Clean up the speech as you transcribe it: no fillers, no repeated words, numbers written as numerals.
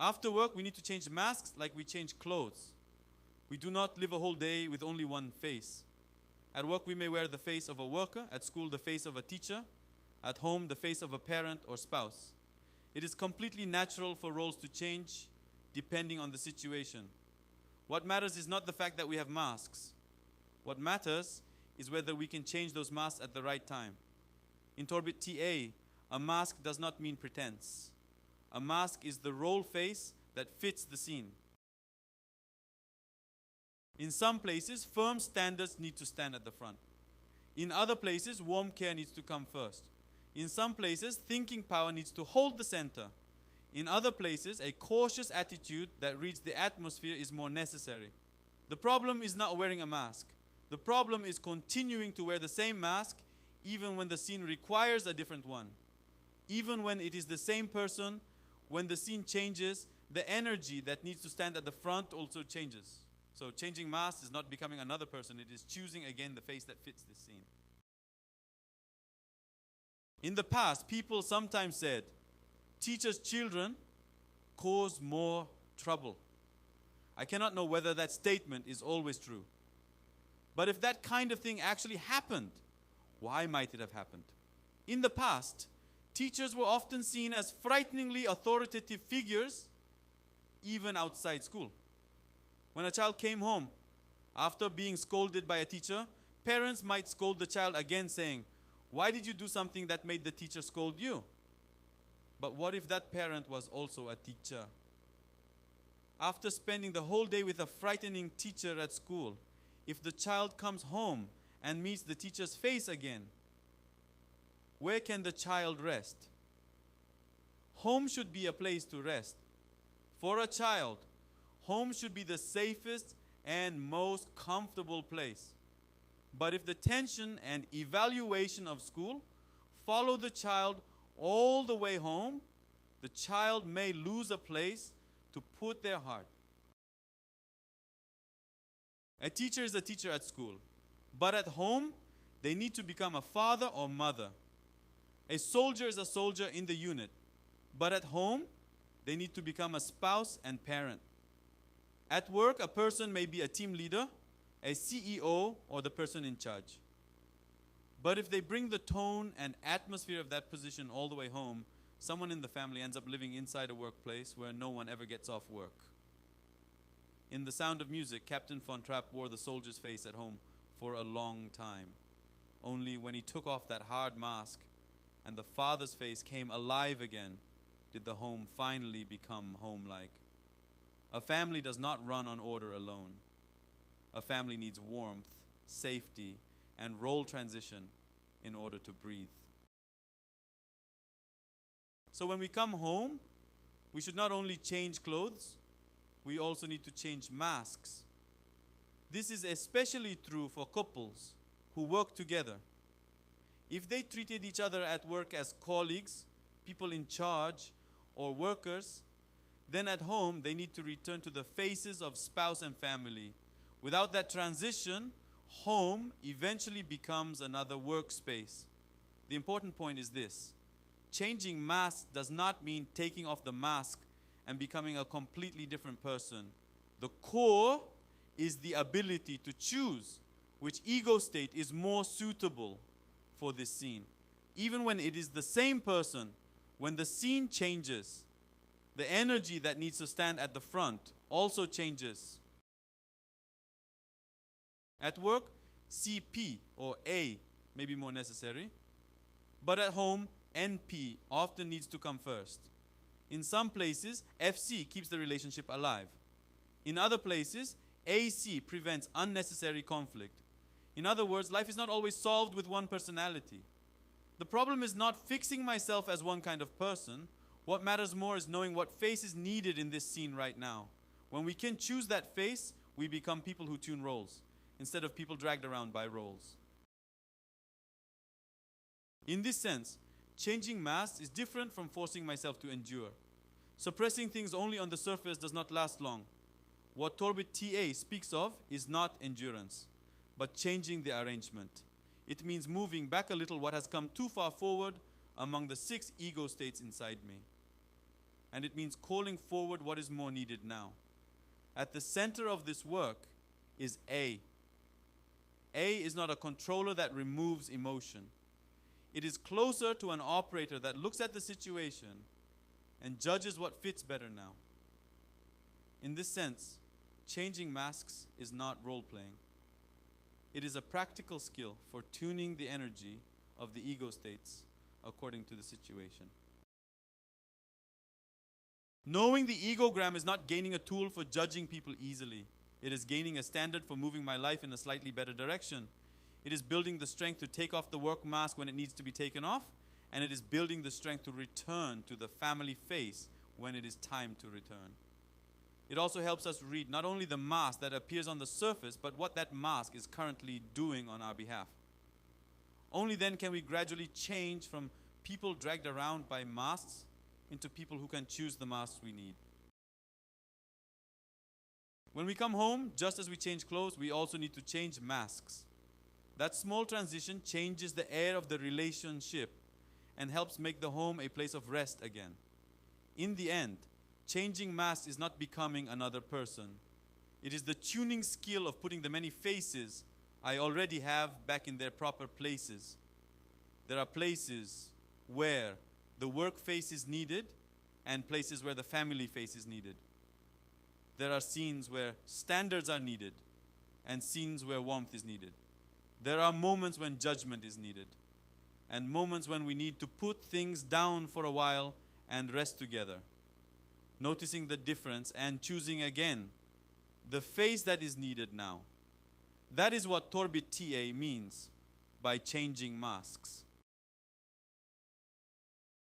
After work, we need to change masks like we change clothes. We do not live a whole day with only one face. At work, we may wear the face of a worker. At school, the face of a teacher. At home, the face of a parent or spouse. It is completely natural for roles to change depending on the situation. What matters is not the fact that we have masks. What matters is whether we can change those masks at the right time. In Torbit TA, a mask does not mean pretense. A mask is the role face that fits the scene. In some places, firm standards need to stand at the front. In other places, warm care needs to come first. In some places, thinking power needs to hold the center. In other places, a cautious attitude that reads the atmosphere is more necessary. The problem is not wearing a mask. The problem is continuing to wear the same mask even when the scene requires a different one. Even when it is the same person, when the scene changes, the energy that needs to stand at the front also changes. So changing masks is not becoming another person. It is choosing again the face that fits this scene. In the past, people sometimes said, teachers' children cause more trouble. I cannot know whether that statement is always true. But if that kind of thing actually happened, why might it have happened? In the past, teachers were often seen as frighteningly authoritative figures, even outside school. When a child came home after being scolded by a teacher, parents might scold the child again, saying, "Why did you do something that made the teacher scold you?" But what if that parent was also a teacher? After spending the whole day with a frightening teacher at school, if the child comes home and meets the teacher's face again, where can the child rest? Home should be a place to rest. For a child, home should be the safest and most comfortable place. But if the tension and evaluation of school follow the child all the way home, the child may lose a place to put their heart. A teacher is a teacher at school, but at home, they need to become a father or mother. A soldier is a soldier in the unit, but at home, they need to become a spouse and parent. At work, a person may be a team leader, a CEO, or the person in charge. But if they bring the tone and atmosphere of that position all the way home, someone in the family ends up living inside a workplace where no one ever gets off work. In The Sound of Music, Captain Von Trapp wore the soldier's face at home for a long time. Only when he took off that hard mask and the father's face came alive again, did the home finally become home-like. A family does not run on order alone. A family needs warmth, safety, and role transition in order to breathe. So when we come home, we should not only change clothes, we also need to change masks. This is especially true for couples who work together. If they treated each other at work as colleagues, people in charge, or workers, then at home they need to return to the faces of spouse and family. Without that transition, home eventually becomes another workspace. The important point is this: changing masks does not mean taking off the mask and becoming a completely different person. The core is the ability to choose which ego state is more suitable for this scene. Even when it is the same person, when the scene changes, the energy that needs to stand at the front also changes. At work, CP or A may be more necessary, but at home, NP often needs to come first. In some places, FC keeps the relationship alive. In other places, AC prevents unnecessary conflict. In other words, life is not always solved with one personality. The problem is not fixing myself as one kind of person. What matters more is knowing what face is needed in this scene right now. When we can choose that face, we become people who tune roles, instead of people dragged around by roles. In this sense, changing masks is different from forcing myself to endure. Suppressing things only on the surface does not last long. What Torbit TA speaks of is not endurance, but changing the arrangement. It means moving back a little what has come too far forward among the 6 ego states inside me. and it means calling forward what is more needed now. At the center of this work is A. A is not a controller that removes emotion. It is closer to an operator that looks at the situation and judges what fits better now. In this sense, changing masks is not role-playing. It is a practical skill for tuning the energy of the ego states according to the situation. Knowing the egogram is not gaining a tool for judging people easily. It is gaining a standard for moving my life in a slightly better direction. It is building the strength to take off the work mask when it needs to be taken off, and it is building the strength to return to the family face when it is time to return. It also helps us read not only the mask that appears on the surface, but what that mask is currently doing on our behalf. Only then can we gradually change from people dragged around by masks into people who can choose the masks we need. When we come home, just as we change clothes, we also need to change masks. That small transition changes the air of the relationship and helps make the home a place of rest again. In the end, changing masks is not becoming another person. It is the tuning skill of putting the many faces I already have back in their proper places. There are places where the work face is needed and places where the family face is needed. There are scenes where standards are needed and scenes where warmth is needed. There are moments when judgment is needed and moments when we need to put things down for a while and rest together. Noticing the difference and choosing again the face that is needed now. That is what Torbit TA means by changing masks.